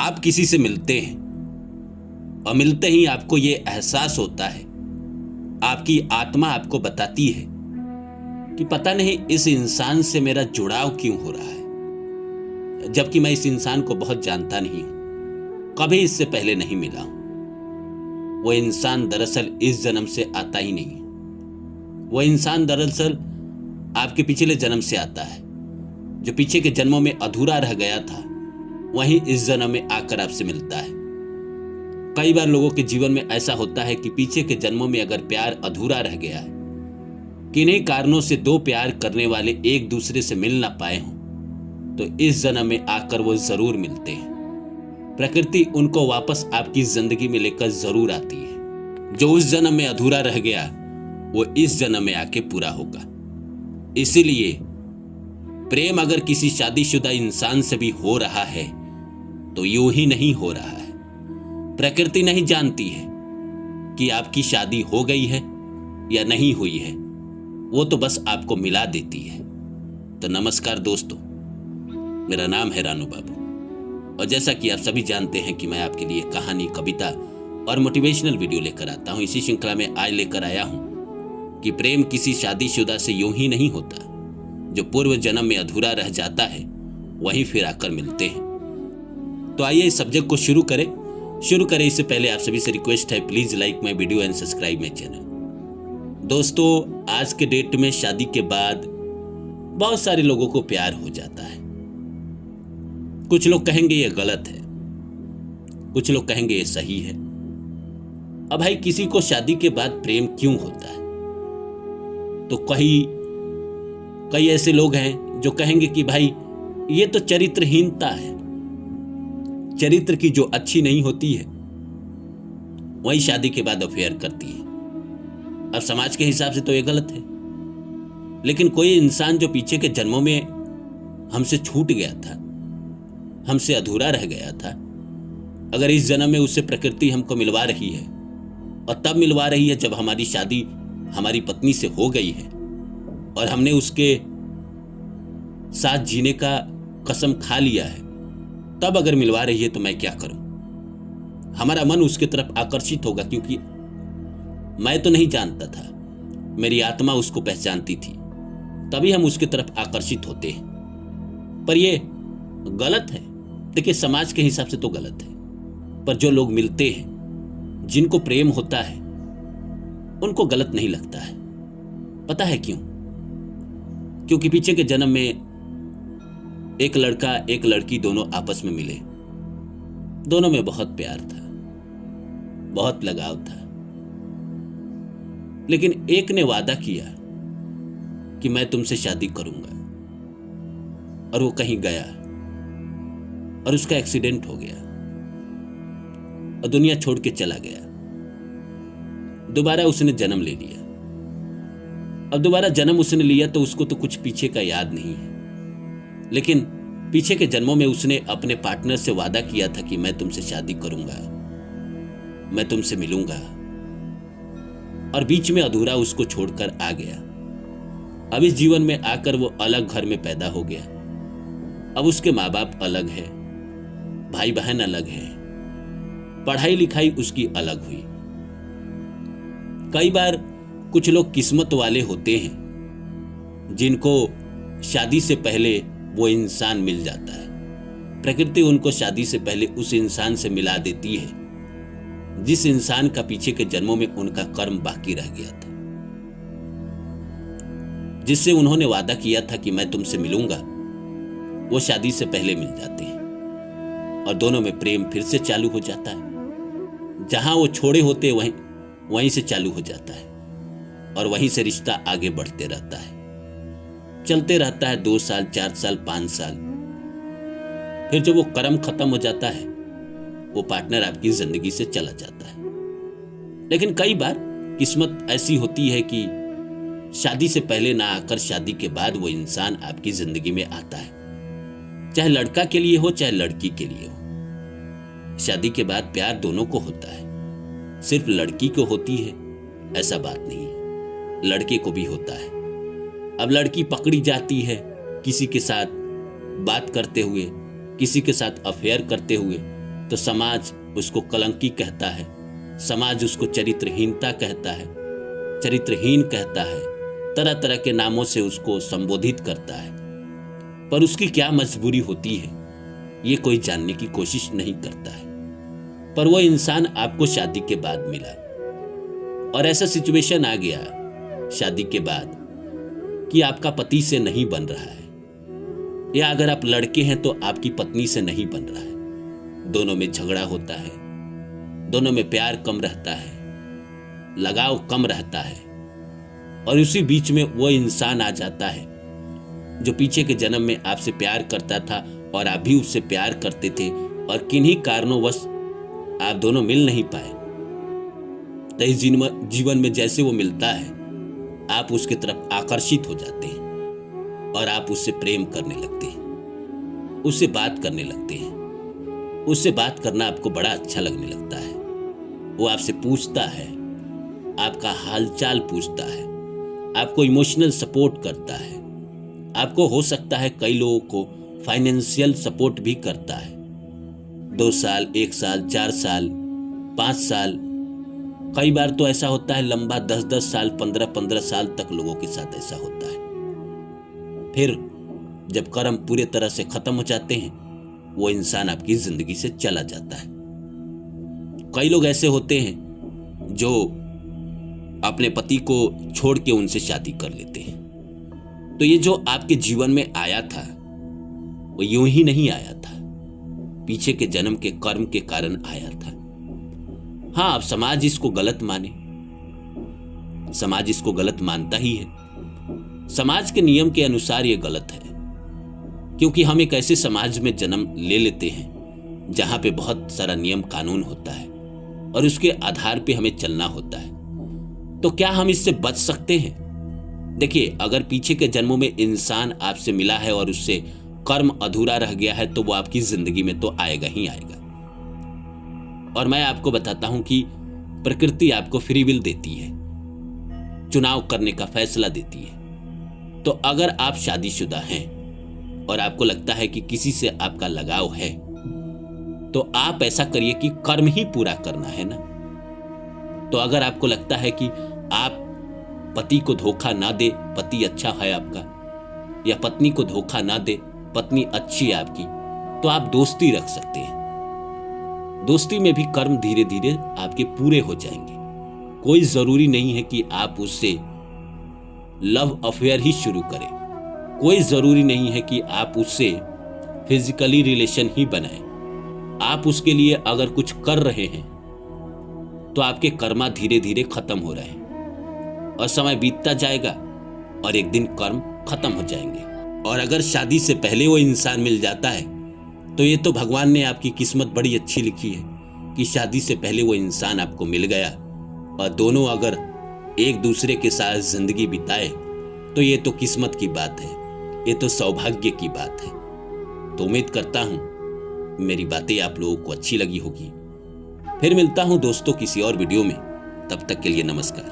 आप किसी से मिलते हैं और मिलते ही आपको ये एहसास होता है, आपकी आत्मा आपको बताती है कि पता नहीं इस इंसान से मेरा जुड़ाव क्यों हो रहा है, जबकि मैं इस इंसान को बहुत जानता नहीं हूं, कभी इससे पहले नहीं मिला हूं। वो इंसान दरअसल इस जन्म से आता ही नहीं है। वो इंसान दरअसल आपके पिछले जन्म से आता है। जो पीछे के जन्मों में अधूरा रह गया था, वहीं इस जन्म में आकर आपसे मिलता है। कई बार लोगों के जीवन में ऐसा होता है कि पीछे के जन्मों में अगर प्यार अधूरा रह गया है, किन्हीं कारणों से दो प्यार करने वाले एक दूसरे से मिल ना पाए हों, तो इस जन्म में आकर वो जरूर मिलते हैं। प्रकृति उनको वापस आपकी जिंदगी में लेकर जरूर आती है। जो उस जन्म में अधूरा रह गया, वो इस जन्म में आके पूरा होगा। इसीलिए प्रेम अगर किसी शादीशुदा इंसान से भी हो रहा है, तो यूं ही नहीं हो रहा है। प्रकृति नहीं जानती है कि आपकी शादी हो गई है या नहीं हुई है, वो तो बस आपको मिला देती है। तो नमस्कार दोस्तों, मेरा नाम है रानू बाबू, और जैसा कि आप सभी जानते हैं कि मैं आपके लिए कहानी, कविता और मोटिवेशनल वीडियो लेकर आता हूं। इसी श्रृंखला में आज लेकर आया हूं कि प्रेम किसी शादीशुदा से यूं ही नहीं होता। जो पूर्व जन्म में अधूरा रह जाता है, वहीं फिर आकर मिलते हैं। तो आइए इस सब्जेक्ट को शुरू करें। इससे पहले आप सभी से रिक्वेस्ट है, please like my video and subscribe my channel. दोस्तों, आज के डेट में शादी के बाद बहुत सारे लोगों को प्यार हो जाता है। कुछ लोग कहेंगे ये गलत है, कुछ लोग कहेंगे ये सही है। अब भाई, किसी को शादी के बाद प्रेम क्यों होता है? तो कई ऐसे लोग हैं जो कहेंगे कि भाई ये तो चरित्रहीनता है। चरित्र की जो अच्छी नहीं होती है, वही शादी के बाद अफेयर करती है। अब समाज के हिसाब से तो ये गलत है, लेकिन कोई इंसान जो पीछे के जन्मों में हमसे छूट गया था, हमसे अधूरा रह गया था, अगर इस जन्म में उससे प्रकृति हमको मिलवा रही है, और तब मिलवा रही है जब हमारी शादी हमारी पत्नी से हो गई है और हमने उसके साथ जीने का कसम खा लिया है, तब अगर मिलवा रही है तो मैं क्या करूं? हमारा मन उसके तरफ आकर्षित होगा, क्योंकि मैं तो नहीं जानता था, मेरी आत्मा उसको पहचानती थी, तभी हम उसके तरफ आकर्षित होते हैं। पर ये गलत है। देखिए, समाज के हिसाब से तो गलत है, पर जो लोग मिलते हैं, जिनको प्रेम होता है, उनको गलत नहीं लगता है। पता है क्यों? क्योंकि पीछे के जन्म में एक लड़का एक लड़की दोनों आपस में मिले, दोनों में बहुत प्यार था, बहुत लगाव था, लेकिन एक ने वादा किया कि मैं तुमसे शादी करूंगा, और वो कहीं गया और उसका एक्सीडेंट हो गया और दुनिया छोड़ के चला गया। दोबारा उसने जन्म ले लिया। अब दोबारा जन्म उसने लिया तो उसको तो कुछ पीछे का याद नहीं है, लेकिन पीछे के जन्मों में उसने अपने पार्टनर से वादा किया था कि मैं तुमसे शादी करूंगा, मैं तुमसे मिलूंगा, और बीच में अधूरा उसको छोड़कर आ गया। अब इस जीवन में आकर वो अलग घर में पैदा हो गया। अब उसके माँ बाप अलग है, भाई बहन अलग है, पढ़ाई लिखाई उसकी अलग हुई। कई बार कुछ लोग किस्मत वाले होते हैं, जिनको शादी से पहले वो इंसान मिल जाता है। प्रकृति उनको शादी से पहले उस इंसान से मिला देती है, जिस इंसान का पीछे के जन्मों में उनका कर्म बाकी रह गया था, जिससे उन्होंने वादा किया था कि मैं तुमसे मिलूंगा। वो शादी से पहले मिल जाते हैं और दोनों में प्रेम फिर से चालू हो जाता है। जहां वो छोड़े होते वहीं से चालू हो जाता है, और वहीं से रिश्ता आगे बढ़ते रहता है, चलते रहता है 2 साल, 4 साल, 5 साल। फिर जब वो कर्म खत्म हो जाता है, वो पार्टनर आपकी जिंदगी से चला जाता है। लेकिन कई बार किस्मत ऐसी होती है कि शादी से पहले ना आकर शादी के बाद वो इंसान आपकी जिंदगी में आता है, चाहे लड़का के लिए हो चाहे लड़की के लिए हो। शादी के बाद प्यार दोनों को होता है, सिर्फ लड़की को होती है ऐसा बात नहीं है, लड़के को भी होता है। अब लड़की पकड़ी जाती है किसी के साथ बात करते हुए, किसी के साथ अफेयर करते हुए, तो समाज उसको कलंकी कहता है, समाज उसको चरित्रहीनता कहता है, चरित्रहीन कहता है, तरह तरह के नामों से उसको संबोधित करता है। पर उसकी क्या मजबूरी होती है ये कोई जानने की कोशिश नहीं करता है। पर वो इंसान आपको शादी के बाद मिला और ऐसा सिचुएशन आ गया शादी के बाद कि आपका पति से नहीं बन रहा है, या अगर आप लड़के हैं तो आपकी पत्नी से नहीं बन रहा है। दोनों में झगड़ा होता है, दोनों में प्यार कम रहता है, लगाव कम रहता है, और उसी बीच में वो इंसान आ जाता है जो पीछे के जन्म में आपसे प्यार करता था और आप भी उससे प्यार करते थे, और किन्हीं कारणों बस आप दोनों मिल नहीं पाए। तो इस जीवन में जैसे वो मिलता है आप उसकी तरफ आकर्षित हो जाते हैं और आप उससे प्रेम करने लगते हैं, उससे बात करने लगते हैं। उससे बात करना आपको बड़ा अच्छा लगने लगता है। वो आपसे पूछता है, आपका हालचाल पूछता है, आपको इमोशनल सपोर्ट करता है, आपको हो सकता है कई लोगों को फाइनेंशियल सपोर्ट भी करता है। 2 साल, 1 साल, 4 साल, 5 साल, कई बार तो ऐसा होता है लंबा 10-10 साल, 15-15 साल तक लोगों के साथ ऐसा होता है। फिर जब कर्म पूरे तरह से खत्म हो जाते हैं वो इंसान आपकी जिंदगी से चला जाता है। कई लोग ऐसे होते हैं जो अपने पति को छोड़ के उनसे शादी कर लेते हैं। तो ये जो आपके जीवन में आया था वो यूं ही नहीं आया था, पीछे के जन्म के कर्म के कारण आया था। हाँ, अब समाज इसको गलत माने, समाज इसको गलत मानता ही है। समाज के नियम के अनुसार ये गलत है, क्योंकि हम एक ऐसे समाज में जन्म ले लेते हैं जहां पे बहुत सारा नियम कानून होता है और उसके आधार पे हमें चलना होता है। तो क्या हम इससे बच सकते हैं? देखिए, अगर पीछे के जन्मों में इंसान आपसे मिला है और उससे कर्म अधूरा रह गया है तो वो आपकी जिंदगी में तो आएगा ही आएगा। और मैं आपको बताता हूं कि प्रकृति आपको फ्री विल देती है, चुनाव करने का फैसला देती है। तो अगर आप शादीशुदा हैं और आपको लगता है कि किसी से आपका लगाव है तो आप ऐसा करिए कि कर्म ही पूरा करना है ना। तो अगर आपको लगता है कि आप पति को धोखा ना दे, पति अच्छा है आपका, या पत्नी को धोखा ना दे, पत्नी अच्छी है आपकी, तो आप दोस्ती रख सकते हैं। दोस्ती में भी कर्म धीरे धीरे आपके पूरे हो जाएंगे। कोई जरूरी नहीं है कि आप उससे लव अफेयर ही शुरू करें, कोई जरूरी नहीं है कि आप उससे फिजिकली रिलेशन ही बनाएं। आप उसके लिए अगर कुछ कर रहे हैं तो आपके कर्मा धीरे धीरे खत्म हो रहे हैं और समय बीतता जाएगा और एक दिन कर्म खत्म हो जाएंगे। और अगर शादी से पहले वो इंसान मिल जाता है तो ये तो भगवान ने आपकी किस्मत बड़ी अच्छी लिखी है कि शादी से पहले वो इंसान आपको मिल गया और दोनों अगर एक दूसरे के साथ जिंदगी बिताए तो ये तो किस्मत की बात है, ये तो सौभाग्य की बात है। तो उम्मीद करता हूं मेरी बातें आप लोगों को अच्छी लगी होगी। फिर मिलता हूं दोस्तों किसी और वीडियो में, तब तक के लिए नमस्कार।